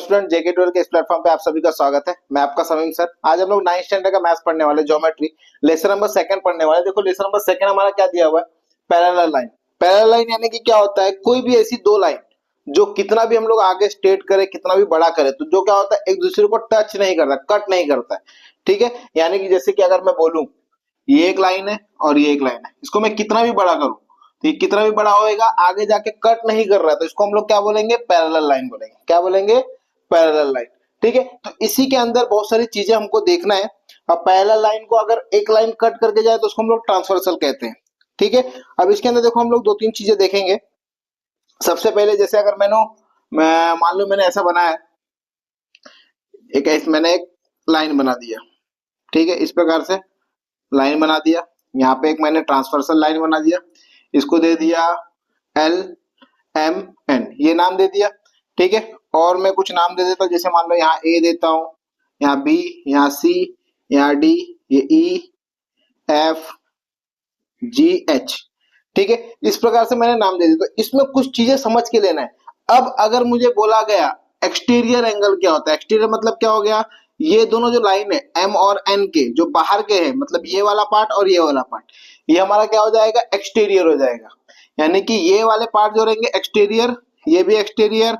Student जेके 12 के इस platform पे आप सभी का स्वागत है। मैं आपका समीम सर। आज हम लोग 9th स्टैंडर्ड का मैथ्स पढ़ने वाले, ज्योमेट्री लेसन नंबर 2 पढ़ने वाले। देखो लेसन नंबर 2 हमारा क्या दिया हुआ है, पैरेलल लाइन। पैरेलल लाइन यानी कि क्या होता है, कोई भी ऐसी दो लाइन जो कितना भी हम लोग आगे स्ट्रेट करें, कितना भी बड़ा करें, तो जो क्या होता है एक दूसरे को टच नहीं करता, कट नहीं करता है। ठीक है, यानी कि जैसे कि अगर मैं बोलूं ये एक लाइन है और ये एक लाइन है, इसको मैं कितना भी बड़ा करूं तो ये कितना भी बड़ा होएगा, आगे जाके कट नहीं कर रहा है, तो इसको हम लोग क्या बोलेंगे, पैरेलल लाइन बोलेंगे। क्या बोलेंगे, पैरेलल लाइन। ठीक है, तो इसी के अंदर बहुत सारी चीजें हमको देखना है। अब पैरेलल लाइन को अगर एक लाइन कट करके जाए तो उसको हम लोग ट्रांसवर्सल कहते हैं। ठीक है, अब इसके अंदर देखो हम लोग दो तीन चीजें देखेंगे। सबसे पहले जैसे अगर मैं मान लो मैंने ऐसा बनाया, मैंने एक लाइन बना दिया। ठीक है, इस प्रकार से लाइन बना दिया। यहाँ पे एक मैंने ट्रांसवर्सल लाइन बना दिया, इसको दे दिया एल एम एन, ये नाम दे दिया। ठीक है, और मैं कुछ नाम दे देता हूँ, जैसे मान लो यहाँ ए देता हूँ, यहाँ बी, यहाँ सी, यहाँ डी, ये ई, एफ, जी, एच। ठीक है, इस प्रकार से मैंने नाम दे दिया। तो इसमें कुछ चीजें समझ के लेना है। अब अगर मुझे बोला गया एक्सटीरियर एंगल क्या होता है, एक्सटीरियर मतलब क्या हो गया, ये दोनों जो लाइन है एम और एन के जो बाहर के हैं, मतलब ये वाला पार्ट और ये वाला पार्ट, ये हमारा क्या हो जाएगा, एक्सटीरियर हो जाएगा। यानी कि ये वाले पार्ट जो रहेंगे एक्सटीरियर, ये भी एक्सटीरियर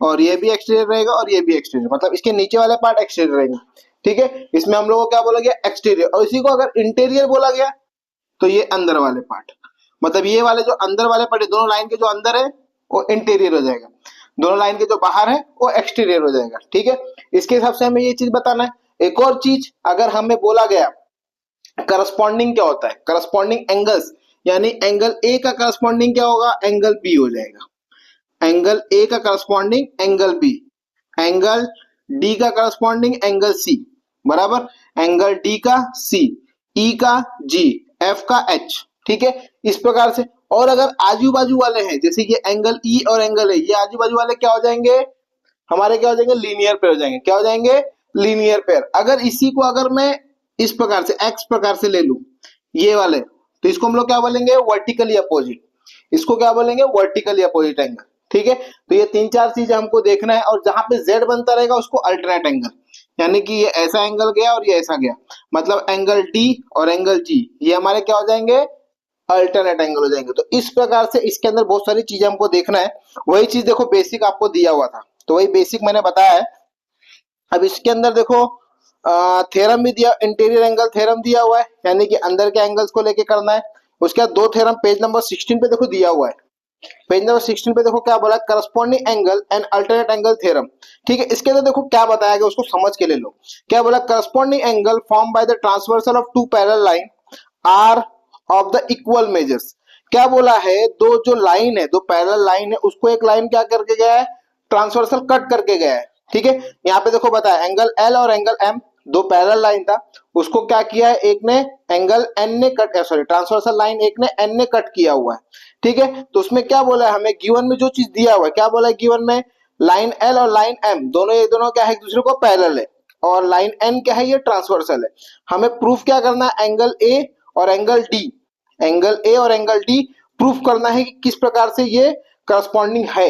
और ये भी एक्सटीरियर रहेगा और ये भी एक्सटीरियर, मतलब इसके नीचे वाले पार्ट एक्सटीरियर रहेंगे। ठीक है, इसमें हम लोग को क्या बोला गया, एक्सटीरियर। और इसी को अगर इंटीरियर बोला गया तो ये अंदर वाले पार्ट, मतलब ये वाले जो अंदर वाले पार्ट, दोनों लाइन के जो अंदर है वो इंटीरियर हो जाएगा, दोनों लाइन के जो बाहर है वो एक्सटीरियर हो जाएगा। ठीक है, इसके हिसाब से हमें ये चीज बताना है। एक और चीज, अगर हमें बोला गया करस्पॉन्डिंग क्या होता है, करस्पॉन्डिंग एंगल्स, यानी एंगल ए का करस्पॉन्डिंग क्या होगा, एंगल बी हो जाएगा। एंगल ए का corresponding angle B, angle D का करस्पॉन्डिंग एंगल सी, बराबर, एंगल डी का सी, ई का जी, एफ का एच। ठीक है, इस प्रकार से। और अगर आजू बाजू वाले हैं, जैसे ये एंगल ई और एंगल ए, ये आजू बाजू वाले क्या हो जाएंगे, हमारे क्या हो जाएंगे, लीनियर पेयर हो जाएंगे। क्या हो जाएंगे, लीनियर पेयर। अगर इसी को अगर मैं इस प्रकार से एक्स प्रकार से ले लूं, ये वाले, तो इसको हम लोग क्या बोलेंगे, वर्टिकली अपोजिट। इसको क्या बोलेंगे, वर्टिकली अपोजिट एंगल। ठीक है, तो ये तीन चार चीजें हमको देखना है। और जहां पे जेड बनता रहेगा उसको अल्टरनेट एंगल, यानी कि ये ऐसा एंगल गया और ये ऐसा गया, मतलब एंगल डी और एंगल जी, ये हमारे क्या हो जाएंगे, अल्टरनेट एंगल हो जाएंगे। तो इस प्रकार से इसके अंदर बहुत सारी चीजें हमको देखना है। वही चीज देखो बेसिक आपको दिया हुआ था, तो वही बेसिक मैंने बताया है। अब इसके अंदर देखो थ्योरम भी दिया, इंटीरियर एंगल थ्योरम दिया हुआ है, यानी कि अंदर के एंगल्स को लेके करना है। उसके बाद दो थ्योरम पेज नंबर 16 पे देखो दिया हुआ है। पेज नंबर 16 पे देखो क्या बोला, corresponding angle and alternate angle theorem. ठीक है, इसके अंदर देखो क्या बताया गया, उसको समझ के ले लो। क्या बोला, corresponding angle form by the transversal of two parallel line are of the equal measures. क्या बोला है, दो जो लाइन है, दो पैरेलल लाइन है, उसको एक लाइन क्या करके गया है, ट्रांसवर्सल कट करके गया है। ठीक है, यहाँ पे देखो बताया एंगल एल और एंगल एम, दो पैरेलल लाइन था, उसको क्या किया है, एक ने एंगल एन ने कट, सॉरी ट्रांसवर्सल लाइन एक ने एन ने कट किया हुआ है। ठीक है, तो उसमें क्या बोला है, हमें गिवन में जो चीज दिया हुआ है, क्या बोला है गिवन में, लाइन एल और लाइन एम दोनों, ये दोनों क्या है, एक दूसरे को पैरेलल है, और लाइन एन क्या है, ये ट्रांसवर्सल है। हमें प्रूफ क्या करना है, एंगल ए और एंगल डी, एंगल ए और एंगल डी प्रूफ करना है कि किस प्रकार से ये करस्पॉन्डिंग है।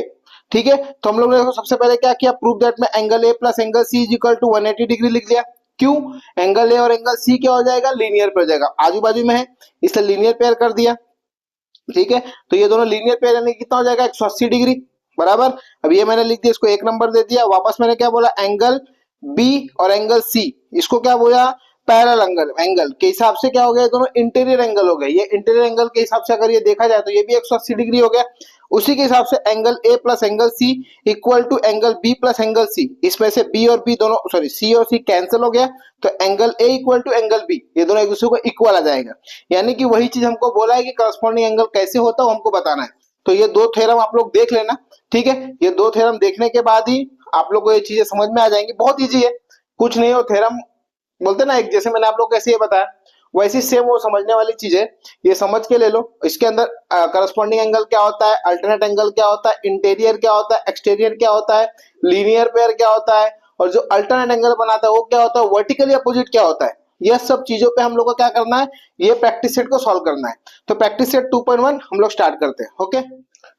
ठीक है, तो हम लोग ने सबसे पहले क्या किया, प्रूफ दैट में angle A plus angle C is equal to 180 degree लिख दिया। क्यों, एंगल ए और एंगल सी क्या हो जाएगा, लीनियर पेयर हो जाएगा, आजू बाजू में है इसलिए लीनियर पेयर कर दिया। ठीक है, तो ये दोनों लीनियर पेयर यानी कितना हो जाएगा, 180 डिग्री, बराबर। अब ये मैंने लिख दिया, इसको एक नंबर दे दिया। वापस मैंने क्या बोला, एंगल बी और एंगल सी, इसको क्या बोला, पैरेलल एंगल, एंगल के हिसाब से क्या हो गया, दोनों इंटीरियर एंगल हो गए। ये इंटीरियर एंगल के हिसाब से अगर ये देखा जाए तो ये भी 180 डिग्री हो गया। उसी के हिसाब से angle A plus angle C equal to angle B plus angle C, इसमें से बी और बी दोनों, सॉरी सी और सी कैंसिल हो गया, तो angle A equal to angle B, ये दोनों एक दूसरे को इक्वल आ जाएगा। यानी कि वही चीज हमको बोला है कि करस्पॉन्डिंग एंगल कैसे होता है हमको बताना है। तो ये दो थ्योरम आप लोग देख लेना। ठीक है, ये दो थ्योरम देखने के बाद ही आप लोग को ये चीजें समझ में आ जाएंगी। बहुत ईजी है, कुछ नहीं हो, थ्योरम बोलते ना, एक जैसे मैंने आप लोग को कैसे ये बताया वैसे सेम वो समझने वाली चीज है, ये समझ के ले लो। इसके अंदर करस्पॉन्डिंग एंगल क्या होता है, अल्टरनेट एंगल क्या होता है, इंटीरियर क्या होता है, एक्सटीरियर क्या होता है, लीनियर पेयर क्या होता है, और जो अल्टरनेट एंगल बनाता है वो क्या होता है, वर्टिकली अपोजिट क्या होता है। यह सब चीजों पे हम लोग को क्या करना है, ये प्रैक्टिस सेट को सॉल्व करना है। तो प्रैक्टिस सेट 2.1 हम लोग स्टार्ट करते हैं। ओके,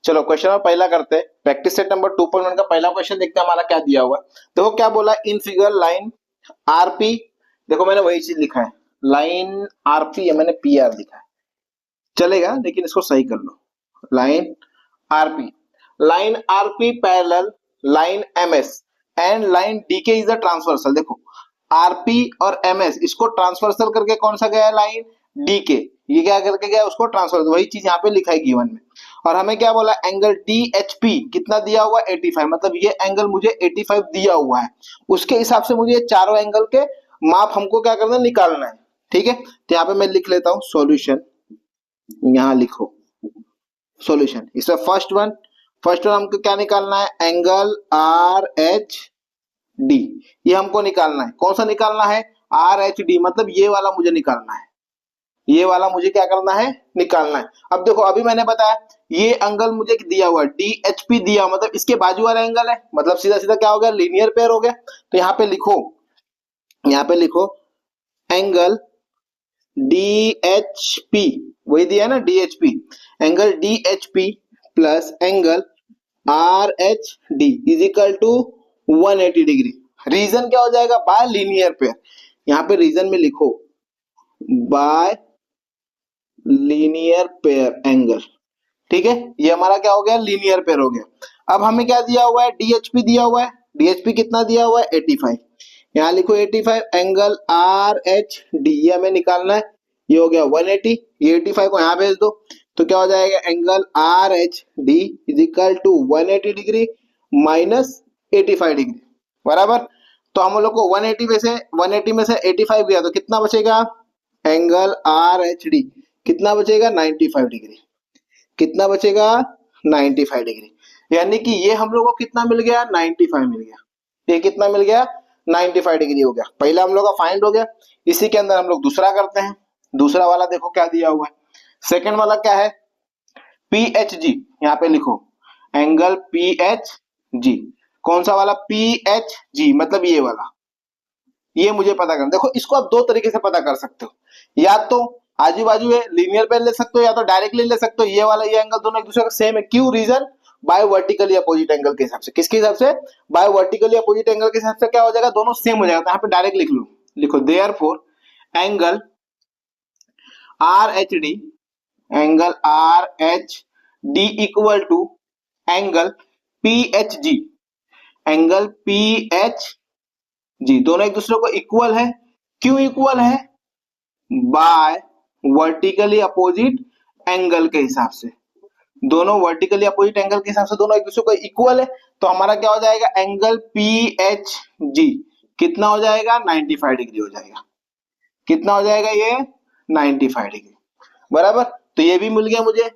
चलो क्वेश्चन नंबर पहला करते हैं। प्रैक्टिस सेट नंबर 2.1 का पहला क्वेश्चन देखते हैं हमारा क्या दिया हुआ है। देखो क्या बोला, इन फिगर लाइन आरपी, देखो मैंने वही चीज लिखा है, लाइन आरपी है, मैंने पीआर लिखा है, चलेगा लेकिन इसको सही कर लो। Line RP, line RP parallel line MS and line DK is the transversal. देखो आरपी और एमएस इसको ट्रांसवर्सल करके कौन सा गया, लाइन डीके, ये क्या करके गया, उसको ट्रांसवर्सल, वही चीज यहाँ पे लिखा है गिवन में। और हमें क्या बोला, एंगल डीएचपी कितना दिया हुआ, 85, मतलब ये एंगल मुझे 85 दिया हुआ है, उसके हिसाब से मुझे चारों एंगल के माप हमको क्या करना है, निकालना है। ठीक है, तो यहाँ पे मैं लिख लेता हूँ सॉल्यूशन, यहाँ लिखो सॉल्यूशन। इसमें फर्स्ट वन हमको क्या निकालना है, एंगल आर एच डी, ये हमको निकालना है। कौन सा निकालना है, आर एच डी, मतलब ये वाला मुझे निकालना है, ये वाला मुझे क्या करना है, निकालना है। अब देखो अभी मैंने बताया ये एंगल मुझे दिया हुआ है, डी एच पी दिया, मतलब इसके बाजू वाला एंगल है, मतलब सीधा सीधा क्या हो गया, लीनियर पेयर हो गया। तो यहाँ पे लिखो, यहाँ पे लिखो एंगल डी एच पी, वही दिया है ना D H P, angle D H P plus angle R H D is equal to 180 degree. Reason क्या हो जाएगा, बाय लीनियर पेयर, यहाँ पे रीजन में लिखो बाय लीनियर पेयर एंगल। ठीक है, ये हमारा क्या हो गया, लीनियर पेयर हो गया। अब हमें क्या दिया हुआ है, डीएचपी दिया हुआ है, डीएचपी कितना दिया हुआ है, 85, यहाँ लिखो 85, एंगल आर एच डी ये हमें निकालना है, ये हो गया 180, ये 85 को यहाँ भेज दो, तो क्या हो जाएगा, angle R H D is equal to 180 degree minus 85 degree, बराबर। तो हम लोग को 180 में से 85 गया तो कितना बचेगा, एंगल आर एच डी कितना बचेगा, 95 डिग्री, कितना बचेगा, 95 डिग्री। यानी कि ये हम लोग को कितना मिल गया, 95 मिल गया, ये कितना मिल गया, 95 डिग्री हो गया। पहला हम लोग का फाइंड हो गया। इसी के अंदर हम लोग दूसरा करते हैं। दूसरा वाला देखो क्या दिया हुआ है, सेकंड वाला क्या है, पी एच जी, यहाँ पे लिखो एंगल पी एच जी, कौन सा वाला, पी एच जी, मतलब ये वाला, ये मुझे पता करना। देखो इसको आप दो तरीके से पता कर सकते हो, या तो आजू बाजू है लीनियर पे ले सकते हो, या तो डायरेक्टली ले सकते हो, ये वाला ये एंगल दोनों एक दूसरे का सेम है। क्यों, reason by vertically opposite angle के हिसाब से, किसके हिसाब से, बाय वर्टिकली अपोजिट एंगल के हिसाब से क्या हो जाएगा, दोनों सेम हो जाएगा। तो यहाँ पे डायरेक्ट लिख लो, लिखो therefore angle R H D, angle R H D equal to angle P H G, angle P H G, दोनों एक दूसरे को इक्वल है। क्यों इक्वल है, बाय वर्टिकली अपोजिट एंगल के हिसाब से, दोनों वर्टिकली अपोजिट एंगल के हिसाब से दोनों एक दूसरे को इक्वल है। तो हमारा क्या हो जाएगा, एंगल पी एच जी कितना हो जाएगा, 95 डिग्री हो जाएगा, कितना हो जाएगा ये, 95 डिग्री, बराबर। तो ये भी मिल गया मुझे,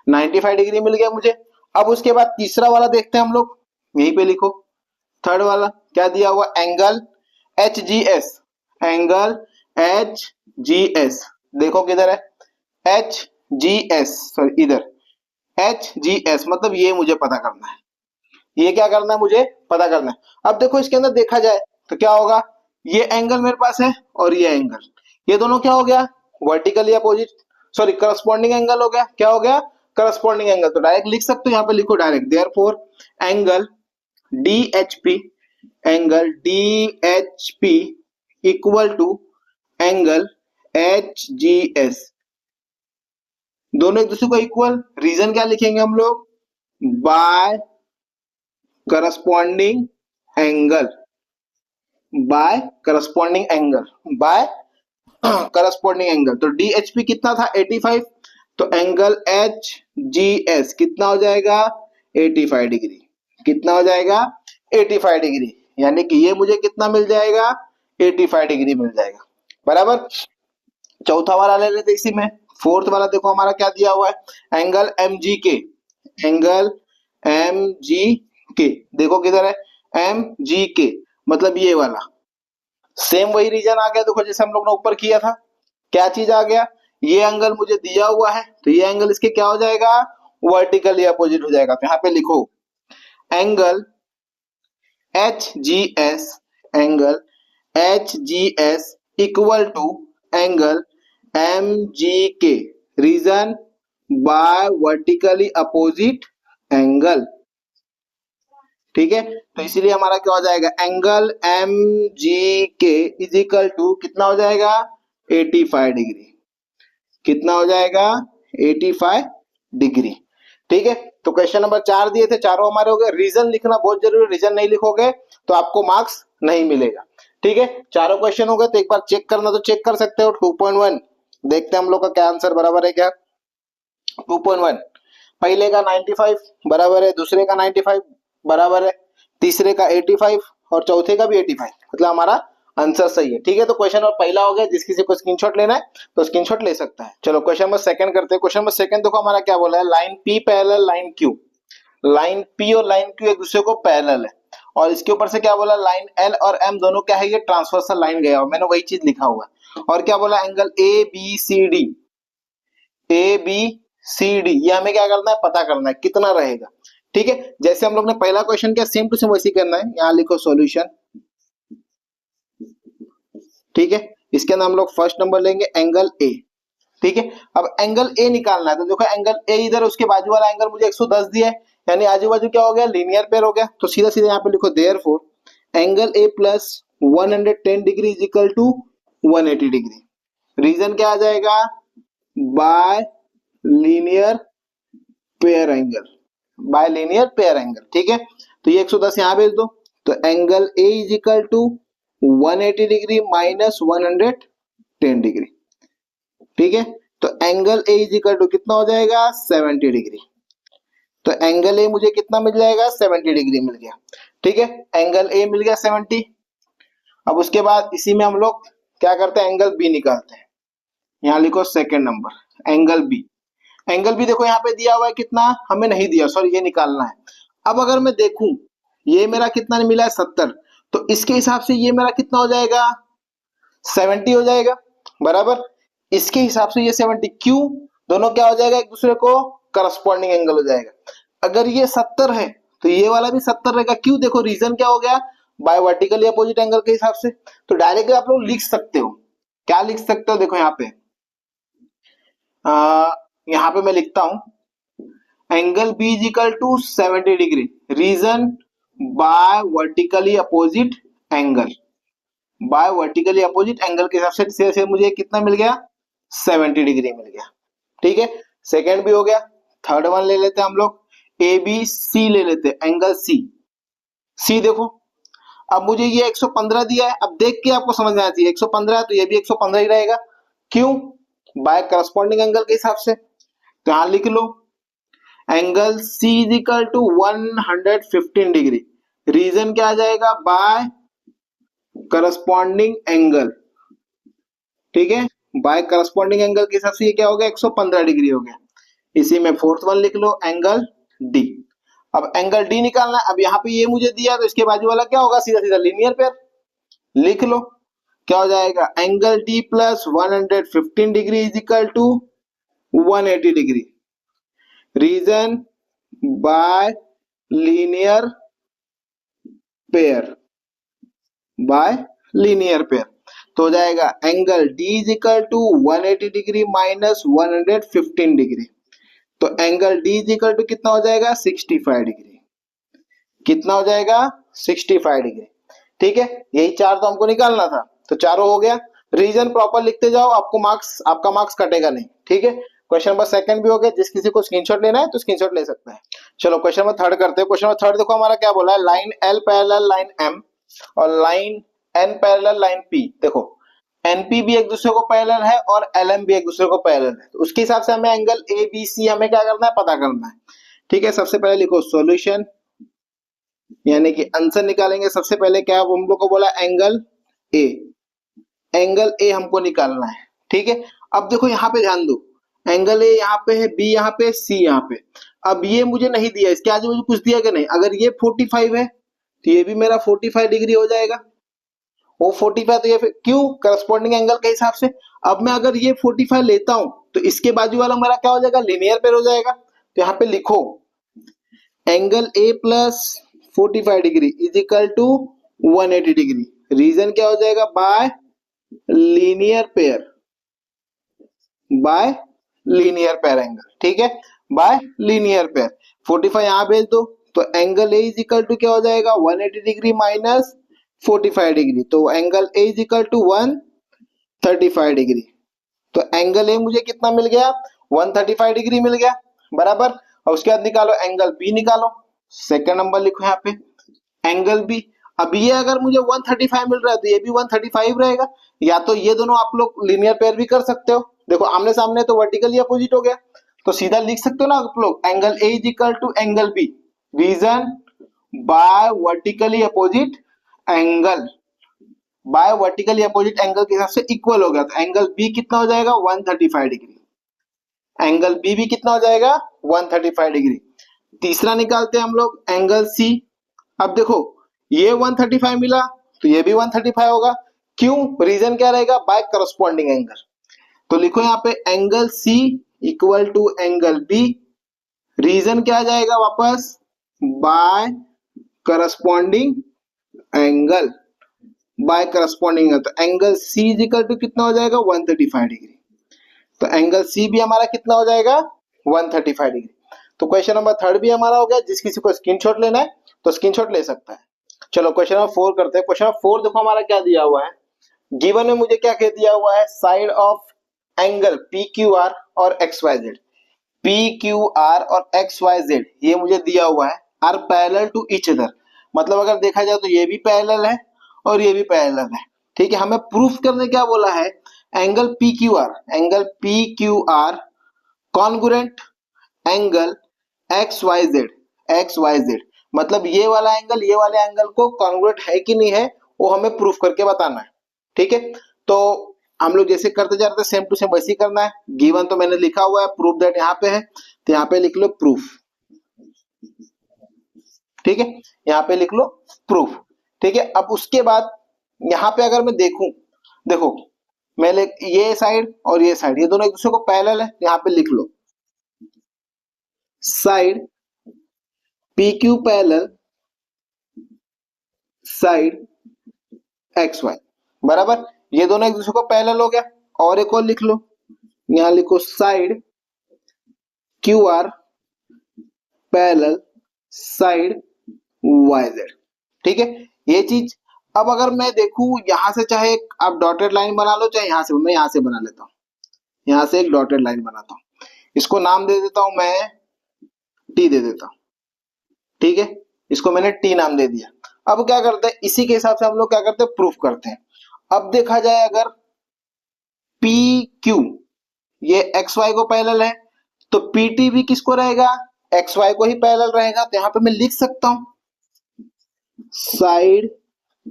95 डिग्री मिल गया मुझे। अब उसके बाद तीसरा वाला देखते हैं हम लोग, यहीं पे लिखो थर्ड वाला क्या दिया हुआ, angle H G S, angle H G S, देखो किधर है, एच जी एस, सॉरी इधर एच जी एस, मतलब ये मुझे पता करना है, ये क्या करना है, मुझे पता करना है। अब देखो इसके अंदर देखा जाए तो क्या होगा, ये एंगल मेरे पास है और ये एंगल, ये दोनों क्या हो गया, vertically opposite, sorry corresponding angle हो गया, क्या हो गया, करस्पॉन्डिंग एंगल। तो डायरेक्ट लिख सकते हो, यहाँ पे लिखो direct, therefore angle D H P, angle D H P equal to angle H G S, दोनों एक दूसरे को इक्वल। रीजन क्या लिखेंगे हम लोग, by corresponding angle, by corresponding angle, by corresponding angle. तो डीएचपी कितना था, 85, तो एंगल एच जी एस कितना हो जाएगा, 85 डिग्री, कितना हो जाएगा, 85 डिग्री, यानी कि ये मुझे कितना मिल जाएगा, 85 डिग्री मिल जाएगा, बराबर। चौथा वाला ले लेते इसी में। फोर्थ वाला देखो हमारा क्या दिया हुआ है, एंगल एम जी के, एंगल एम जी के, देखो किधर है, एम जी के, मतलब ये वाला, सेम वही रीजन आ गया। देखो जैसे हम लोग ने ऊपर किया था, क्या चीज आ गया, ये एंगल मुझे दिया हुआ है तो ये एंगल इसके क्या हो जाएगा, वर्टिकली अपोजिट हो जाएगा। तो यहाँ पे लिखो angle H G S, angle H G S equal to angle M G K, reason by vertically opposite angle. ठीक है, तो इसीलिए हमारा क्या हो जाएगा, एंगल एम जी के इज इक्वल टू कितना हो जाएगा, 85 डिग्री। कितना हो जाएगा, 85 डिग्री। ठीक है, तो क्वेश्चन नंबर 4 दिए थे, चारों हमारे हो गए। रीजन लिखना बहुत जरूरी है, रीजन नहीं लिखोगे तो आपको मार्क्स नहीं मिलेगा। ठीक है, चारों क्वेश्चन हो गए, तो एक बार चेक करना तो चेक कर सकते हो। 2.1 देखते हैं हम लोग का क्या आंसर बराबर है क्या। 2.1 पहले का 95 बराबर है, दूसरे का 95 बराबर है, तीसरे का 85 और चौथे का भी 85, मतलब हमारा आंसर सही है। ठीक है, तो क्वेश्चन नंबर पहला हो गया। जिस किसी को स्क्रीनशॉट लेना है तो स्क्रीनशॉट ले सकता है। चलो क्वेश्चन नंबर सेकंड करते हैं। क्वेश्चन नंबर सेकंड देखो हमारा क्या बोला है, line P parallel line Q. Line P और लाइन क्यू एक दूसरे को पैरेलल है, और इसके ऊपर से क्या बोला, लाइन एल और एम दोनों क्या है, ये ट्रांसवर्सल लाइन गया हुआ, मैंने वही चीज लिखा हुआ है। और क्या बोला, angle A B C D, A B C D, ये हमें क्या करना है, पता करना है कितना रहेगा। ठीक है, जैसे हम लोग ने पहला क्वेश्चन किया सेम टू सेम वैसे करना है। यहाँ लिखो सॉल्यूशन। ठीक है, इसके अंदर हम लोग फर्स्ट नंबर लेंगे एंगल ए। ठीक है, अब एंगल ए निकालना है, तो देखो एंगल ए इधर, उसके बाजू वाला एंगल मुझे 110 दिया है, यानी आजू बाजू क्या हो गया, लीनियर पेयर हो गया। तो सीधा सीधा यहाँ पे लिखो therefore angle A plus 110 degree is equal to 180 degree. Reason क्या आ जाएगा, by linear pair angle, by linear pair angle. ठीक है, तो ये 110 यहाँ भेज दो, तो angle A is equal to 180 degree minus 110 degree. ठीक है, तो angle A is equal to कितना हो जाएगा, 70 डिग्री। तो एंगल ए मुझे कितना मिल जाएगा, 70 डिग्री मिल गया। ठीक है, एंगल ए मिल गया 70। अब उसके बाद इसी में हम लोग क्या करते हैं, एंगल बी निकालते हैं। यहाँ लिखो second number angle B. Angle भी देखो यहाँ पे दिया हुआ है कितना, हमें नहीं दिया, सॉरी ये निकालना है। अब अगर मैं देखूं ये मेरा कितना मिला है, 70, तो इसके हिसाब से ये मेरा कितना हो जाएगा, 70 हो जाएगा बराबर। इसके हिसाब से ये 70, क्यों, दोनों क्या हो जाएगा, एक दूसरे को करस्पॉन्डिंग एंगल हो जाएगा। अगर ये 70 है तो ये वाला भी 70 रहेगा, क्यों, देखो रीजन क्या हो गया, बाय वर्टिकली अपोजिट एंगल के हिसाब से। तो डायरेक्टली आप लोग लिख सकते हो, क्या लिख सकते हो, देखो यहाँ पे यहाँ पे मैं लिखता हूं angle B is equal to 70 degree, reason by vertically opposite angle, by vertically opposite angle के हिसाब से मुझे कितना मिल गया, 70 डिग्री मिल गया। ठीक है, सेकेंड भी हो गया। थर्ड वन ले लेते हैं हम लोग, ए बी सी ले लेते हैं, एंगल सी। सी देखो, अब मुझे ये 115 दिया है, अब देख के आपको समझ में आना चाहिए 115 है तो ये भी 115 ही रहेगा, क्यों, बाय करस्पॉन्डिंग एंगल के हिसाब से। तो यहां लिख लो angle C is equal to 115 degree, reason क्या आ जाएगा, बाय करस्पॉन्डिंग एंगल। ठीक है, बाय करस्पॉन्डिंग एंगल के हिसाब से ये क्या हो गया, 115 डिग्री हो गया। इसी में फोर्थ वन लिख लो एंगल डी। अब एंगल डी निकालना है, अब यहाँ पे ये मुझे दिया तो इसके बाजू वाला क्या होगा, सीधा सीधा लीनियर पेयर, लिख लो क्या हो जाएगा, angle D plus 115 degree is equal to 180 degree, reason by linear pair, by linear pair. तो हो जाएगा angle D is equal to 180 degree minus 115 degree. तो angle D is equal to कितना हो जाएगा, 65 डिग्री। कितना हो जाएगा, 65 डिग्री। ठीक है, यही चार तो हमको निकालना था, तो चारों हो गया। रीजन प्रॉपर लिखते जाओ, आपको मार्क्स, आपका मार्क्स कटेगा नहीं। ठीक है, क्वेश्चन नंबर सेकंड भी हो गया। जिस किसी को स्क्रीनशॉट लेना है तो स्क्रीनशॉट ले सकता है। चलो क्वेश्चन नंबर थर्ड करते हैं। क्वेश्चन नंबर थर्ड देखो हमारा क्या बोला है, line L parallel line M और line N parallel line P. देखो एनपी भी एक दूसरे को पैरेलल है और एलएम भी एक दूसरे को पैरेलल है, तो उसके हिसाब से हमें एंगल ए बी सी हमें क्या करना है, पता करना है। ठीक है, सबसे पहले लिखो सॉल्यूशन, यानी कि आंसर निकालेंगे। सबसे पहले क्या हम लोग को बोला, एंगल ए, एंगल ए हमको निकालना है। ठीक है, अब देखो यहाँ पे ध्यान दो, एंगल ए यहाँ पे है, बी यहाँ पे, सी यहाँ पे। अब ये मुझे नहीं दिया, इसके आगे मुझे कुछ दिया कि नहीं, अगर ये 45 है तो ये भी मेरा 45 डिग्री हो जाएगा, वो 45, तो ये क्यों, करस्पॉन्डिंग एंगल के हिसाब से। अब मैं अगर ये 45 लेता हूं तो इसके बाजू वाला मेरा क्या हो जाएगा, लीनियर पेयर हो जाएगा। तो यहाँ पे लिखो angle A plus 45 degree is equal to 180 degree, reason क्या हो जाएगा, by linear pair, by linear pair angle, ठीक है, बाय लीनियर पेयर। 45 यहाँ भेज दो तो angle A is equal to क्या हो जाएगा 180 डिग्री माइनस 45 डिग्री, तो angle A is equal to 135 degree. तो एंगल ए मुझे कितना मिल गया 135 डिग्री मिल गया, बराबर। और उसके बाद निकालो एंगल बी निकालो, सेकंड नंबर लिखो यहाँ पे एंगल बी। अब ये अगर मुझे 135 मिल रहा है तो ये भी 135 रहेगा, या तो ये दोनों आप लोग लीनियर पेयर भी कर सकते हो। देखो आमने सामने तो वर्टिकली अपोजिट हो गया, तो सीधा लिख सकते हो ना आप लोग angle A is equal to angle B, reason by vertically opposite angle, by vertically opposite angle के हिसाब से इक्वल हो गया, तो एंगल बी कितना हो जाएगा 135 डिग्री, एंगल बी भी कितना हो जाएगा 135 डिग्री। तीसरा निकालते हैं हम लोग एंगल सी। अब देखो ये 135 मिला तो ये भी 135 होगा, क्यों, रीजन क्या रहेगा बाय करस्पॉन्डिंग एंगल। तो लिखो यहाँ पे angle C equal to angle B, reason क्या आ जाएगा वापस by corresponding angle, by corresponding angle. तो angle C is equal to कितना हो जाएगा 135 डिग्री, तो एंगल सी भी हमारा कितना हो जाएगा 135 डिग्री। तो क्वेश्चन नंबर 3 भी हमारा हो गया। जिस किसी को स्क्रीनशॉट लेना है तो स्क्रीनशॉट ले सकता है। चलो क्वेश्चन नंबर 4 करते हैं। क्वेश्चन नंबर 4 देखो हमारा क्या दिया हुआ है, गिवन में मुझे क्या कह दिया हुआ है, side of angle P Q R और X Y Z, P Q R और एक्स वाई जेड ये मुझे दिया हुआ है, are parallel to each other. मतलब अगर देखा जाए तो ये भी पैरेलल है और ये भी पैरेलल है, ठीक है। हमें प्रूफ करने क्या बोला है, angle P Q R, angle P Q R congruent angle X Y Z, X Y Z, मतलब ये वाला एंगल ये वाले एंगल को कॉन्ग्रुएंट है कि नहीं है वो हमें प्रूफ करके बताना है, ठीक है। तो हम लोग जैसे करते जा रहे थे सेम टू सेम वैसे ही करना है। गिवन तो मैंने लिखा हुआ है, प्रूफ दैट यहाँ पे है, तो यहाँ पे लिख लो प्रूफ, ठीक है, यहाँ पे लिख लो प्रूफ, ठीक है। अब उसके बाद यहाँ पे अगर मैं देखूं, देखो ये साइड और ये साइड ये दोनों एक दूसरे को पैरेलल है, यहाँ पे लिख लो side P Q parallel side X Y, बराबर। ये दोनों एक दूसरे को पैरेलल हो गया। और एक और लिख लो, यहाँ लिखो side Q R parallel side Y Z, ठीक है, ये चीज। अब अगर मैं देखूं यहां से, चाहे आप डॉटेड लाइन बना लो, चाहे यहां से, मैं यहां से बना लेता हूं, यहां से एक डॉटेड लाइन बनाता हूं, इसको नाम दे देता हूं मैं टी दे देता हूं, ठीक है, इसको मैंने टी नाम दे दिया। अब क्या करते हैं, इसी के हिसाब से हम लोग क्या करते हैं प्रूफ करते हैं। अब देखा जाए अगर पी क्यू ये एक्स वाई को पैरेलल है तो पीटी भी किसको रहेगा एक्स वाई को ही पैरेलल रहेगा, तो यहां पे मैं लिख सकता हूं side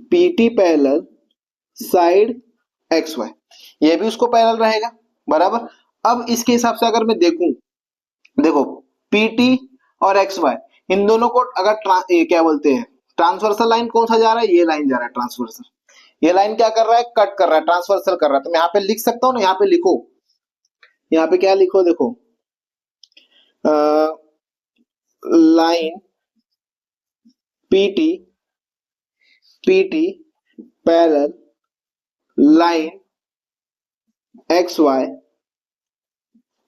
PT parallel side X Y, ये भी उसको पैरेलल रहेगा, बराबर। अब इसके हिसाब से अगर मैं देखूं, देखो पीटी और एक्स वाई इन दोनों को अगर क्या बोलते हैं ट्रांसवर्सल लाइन कौन सा जा रहा है, ये लाइन जा रहा है ट्रांसवर्सल, ये लाइन क्या कर रहा है कट कर रहा है, ट्रांसवर्सल कर रहा है। तो मैं यहाँ पे लिख सकता हूँ ना, यहाँ पे लिखो, यहाँ पे क्या लिखो, देखो line PT PT parallel line X Y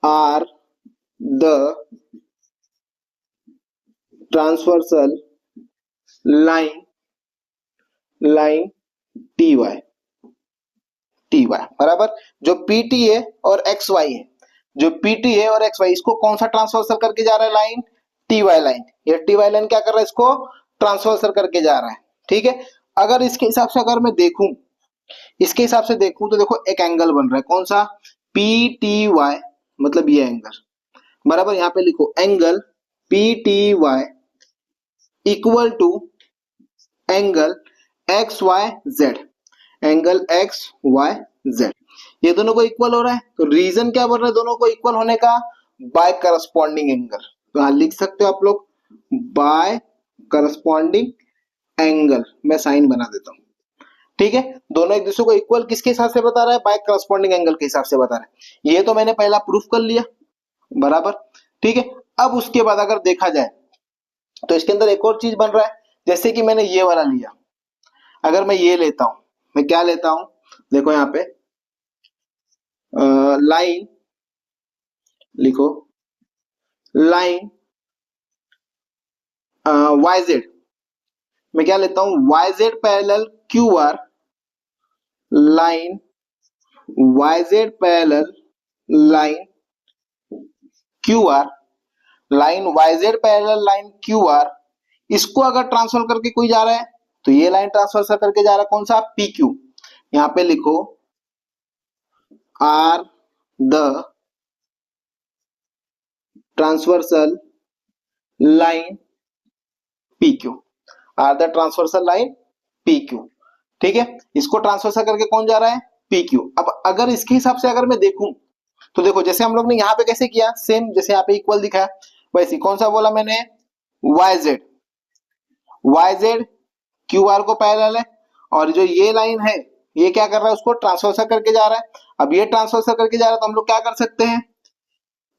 are the transversal line line T Y, T Y, बराबर। जो पीटी है और एक्स वाई है, जो पीटी है और एक्स वाई इसको कौन सा ट्रांसवर्सल करके जा रहा है, लाइन टी वाई लाइन। ये टी वाई लाइन क्या कर रहा है, इसको ट्रांसवर्सल करके जा रहा है, ठीक है। अगर इसके हिसाब से अगर मैं देखूं, इसके हिसाब से देखूं तो देखो एक एंगल बन रहा है कौन सा पी टी वाई, मतलब ये एंगल, बराबर। यहाँ पे लिखो angle P T Y equal to angle X Y Z, angle X Y Z, ये दोनों को इक्वल हो रहा है। तो रीजन क्या बन रहा है दोनों को इक्वल होने का, बाय करस्पॉन्डिंग एंगल। तो यहां लिख सकते हो आप लोग बाय करस्पॉन्डिंग एंगल, मैं साइन बना देता हूं, ठीक है। दोनों एक दूसरे को इक्वल किसके हिसाब से बता रहा है, बाय करस्पॉन्डिंग एंगल के हिसाब से बता रहा है। ये तो मैंने पहला प्रूफ कर लिया, बराबर, ठीक है। अब उसके बाद अगर देखा जाए तो इसके अंदर एक और चीज बन रहा है, जैसे कि मैंने ये वाला लिया, अगर मैं ये लेता हूं, मैं क्या लेता हूं, देखो यहाँ पे लाइन लिखो लाइन वाई जेड, मैं क्या लेता हूं, Y Z parallel Q R, line Y Z parallel line Q R, line Y Z parallel line Q R, इसको अगर ट्रांसफर करके कोई जा रहा है तो ये लाइन ट्रांसफर करके जा रहा है कौन सा, पी क्यू। यहां पे लिखो are the transversal line P Q, are the transversal line P Q. ठीक है, इसको ट्रांसवर्सल करके कौन जा रहा है, पी क्यू। अब अगर इसके हिसाब से अगर मैं देखूं तो देखो जैसे हम लोग ने यहाँ पे कैसे किया, सेम जैसे यहाँ पे इक्वल दिखा है वैसे कौन सा बोला मैंने, Y Z, Y Z Q R को पैरेलल है, और जो ये लाइन है ये क्या कर रहा है, उसको ट्रांसवर्सल करके जा रहा है। अब ये ट्रांसवर्सल करके जा रहा है तो हम लोग क्या कर सकते हैं,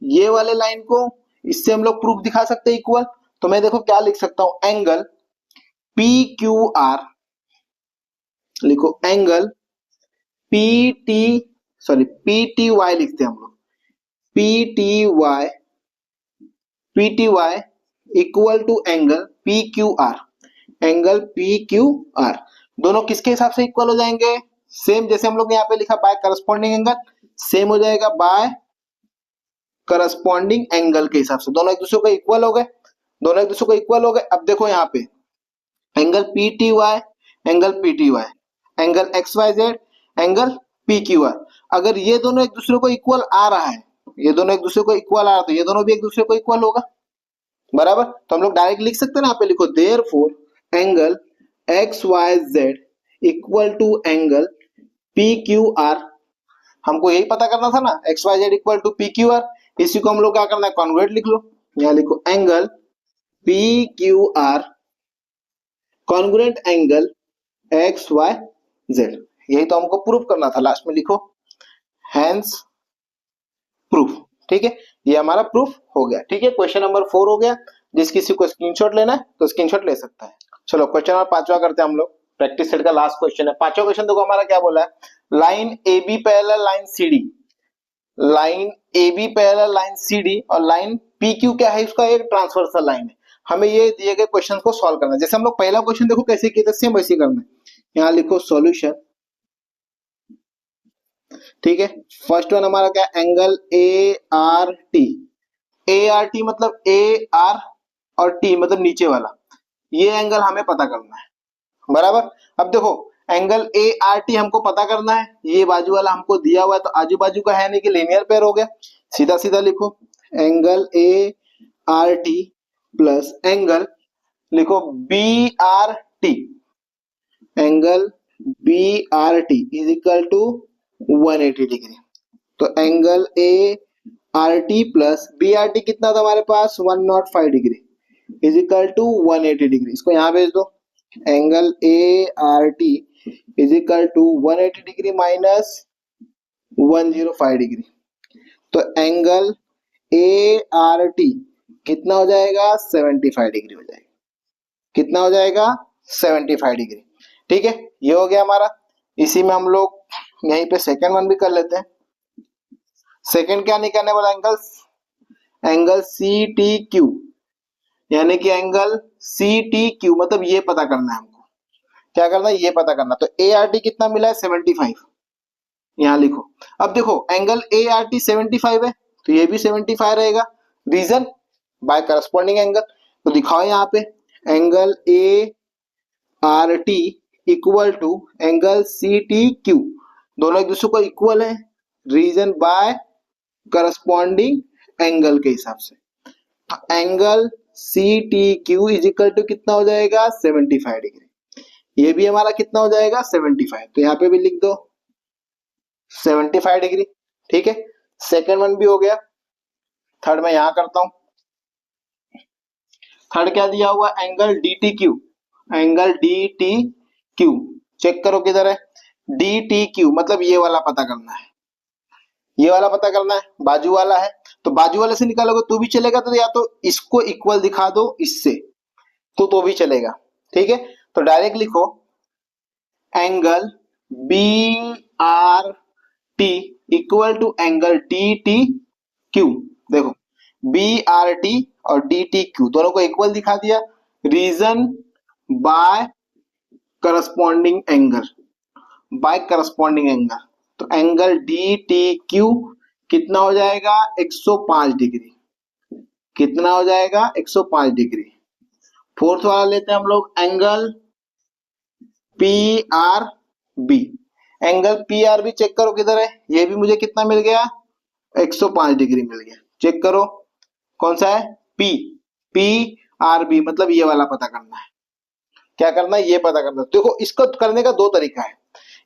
ये वाले लाइन को इससे हम लोग प्रूफ दिखा सकते हैं इक्वल। तो मैं देखो क्या लिख सकता हूं, एंगल पी क्यू आर, लिखो angle P T, sorry P T Y लिखते हैं हम लोग, P T Y equal to angle P Q R, angle P Q R. दोनों किसके हिसाब से इक्वल हो जाएंगे, सेम जैसे हम लोग ने यहाँ पे लिखा बाय करस्पॉन्डिंग एंगल, सेम हो जाएगा बाय करस्पॉन्डिंग एंगल के हिसाब से, दोनों एक दूसरे को इक्वल हो गए, दोनों एक दूसरे को इक्वल हो गए। अब देखो यहाँ पे angle P T Y, angle P T Y, angle X Y Z, angle P Q R, अगर ये दोनों एक दूसरे को इक्वल आ रहा है, ये दोनों एक दूसरे को इक्वल आ रहा है तो ये दोनों भी एक दूसरे को इक्वल होगा, बराबर। तो हम लोग डायरेक्ट लिख सकते हैं ना, यहाँ पे लिखो therefore angle X Y Z equal to angle P Q R. हमको यही पता करना था ना, X Y Z equal to P Q R, इसी को हम लोग क्या करना है, कॉन्वर्ट लिख लो। यहाँ लिखो angle P Q R congruent angle X Y Z, यही तो हमको प्रूफ करना था, लास्ट में लिखो हैंस प्रूफ। ठीक है, ये हमारा प्रूफ हो गया। ठीक है, क्वेश्चन नंबर 4 हो गया। जिस किसी को स्क्रीनशॉट लेना है तो स्क्रीनशॉट ले सकता है। चलो क्वेश्चन नंबर 5वां करते हैं हम लोग, प्रैक्टिस सेट का लास्ट क्वेश्चन है। 5वां क्वेश्चन देखो हमारा क्या बोला है, line A B parallel line C D, line A B parallel line C D और लाइन पी क्यू क्या है, इसका एक ट्रांसवर्सल लाइन है। हमें ये दिए गए क्वेश्चन को सॉल्व करना है। जैसे हम लोग पहला क्वेश्चन देखो कैसे किया था, सेम वैसे करना है। यहाँ लिखो सॉल्यूशन। ठीक है, फर्स्ट वन हमारा क्या, angle A R T, A R T मतलब ए आर और टी मतलब नीचे वाला, ये एंगल हमें पता करना है, बराबर। अब देखो एंगल ए आर टी हमको पता करना है, ये बाजू वाला हमको दिया हुआ है तो आजू बाजू का है नहीं कि लीनियर पेयर हो गया, सीधा सीधा लिखो angle A R T plus angle, लिखो B R T, angle B R T is equal to 180 degree. तो angle A R T plus B R T कितना था हमारे पास, 105 degree is equal to 180 degree. इसको यहाँ भेज दो, angle A R T is equal to 180 degree minus 105 degree. तो एंगल ए आर टी कितना हो जाएगा, 75 डिग्री हो जाएगा। कितना हो जाएगा, 75 डिग्री। ठीक है, ये हो गया हमारा। इसी में हम लोग यहीं पे सेकंड वन भी कर लेते हैं। सेकंड क्या निकालने वाला, एंगल सी टी क्यू, यानी कि एंगल सी टी क्यू मतलब ये पता करना है हमको, क्या करना है, ये पता करना। तो ए आर टी कितना मिला है, 75, यहाँ लिखो। अब देखो एंगल ए आर टी 75 है तो ये भी 75 रहेगा, रीजन बाय करस्पॉन्डिंग एंगल। तो दिखाओ यहाँ पे angle A R T equal to angle C T Q, दोनों एक दूसरे को इक्वल है, रीजन बाय करस्पॉन्डिंग एंगल के हिसाब से। तो angle C T Q is equal to कितना हो जाएगा, 75 डिग्री। ये भी हमारा कितना हो जाएगा, 75। तो यहाँ पे भी लिख दो 75 डिग्री। ठीक है, सेकेंड वन भी हो गया। थर्ड मैं यहां करता हूं। थर्ड क्या दिया हुआ, angle D T Q, angle D T Q check करो किधर है, डी टी क्यू मतलब ये वाला पता करना है, ये वाला पता करना है, बाजू वाला है। तो बाजू वाले से निकालोगे तो भी चलेगा, तो या तो इसको इक्वल दिखा दो इससे तो भी चलेगा। ठीक है, तो डायरेक्ट लिखो angle B R T equal to angle D T Q देखो बी आर टी और डी टी क्यू दोनों को इक्वल दिखा दिया, reason by corresponding angle, by corresponding angle, तो एंगल डी टी क्यू कितना हो जाएगा 105 डिग्री, कितना हो जाएगा 105 डिग्री। फोर्थ वाला लेते हैं हम लोग angle P R B, angle P R B check करो किधर है, ये भी मुझे कितना मिल गया 105 डिग्री मिल गया। चेक करो कौन सा है पी, पी आर बी मतलब ये वाला पता करना है, क्या करना है ये पता करना है। देखो इसको करने का दो तरीका है,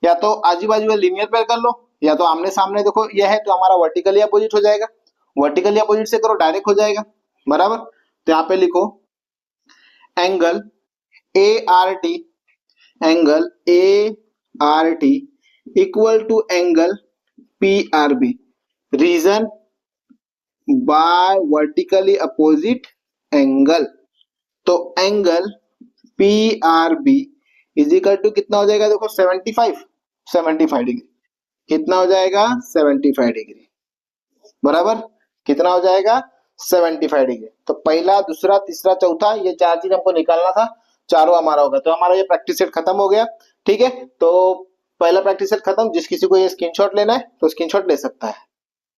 या तो आजू बाजू में लीनियर पेयर कर लो, या तो आमने सामने देखो ये है तो हमारा वर्टिकली अपोजिट हो जाएगा, वर्टिकली अपोजिट से करो डायरेक्ट हो जाएगा बराबर। तो यहाँ पे लिखो angle A R T, angle A R T equal to angle P R B, reason by vertically opposite angle, तो angle P R B is equal to कितना हो जाएगा देखो 75 डिग्री, कितना हो जाएगा 75 डिग्री बराबर, कितना हो जाएगा 75 डिग्री। तो पहला दूसरा तीसरा चौथा ये चार चीज हमको निकालना था, चारों हमारा होगा, तो हमारा ये प्रैक्टिस सेट खत्म हो गया। ठीक है, तो पहला प्रैक्टिस सेट खत्म, जिस किसी को ये स्क्रीनशॉट लेना है तो स्क्रीनशॉट ले सकता है।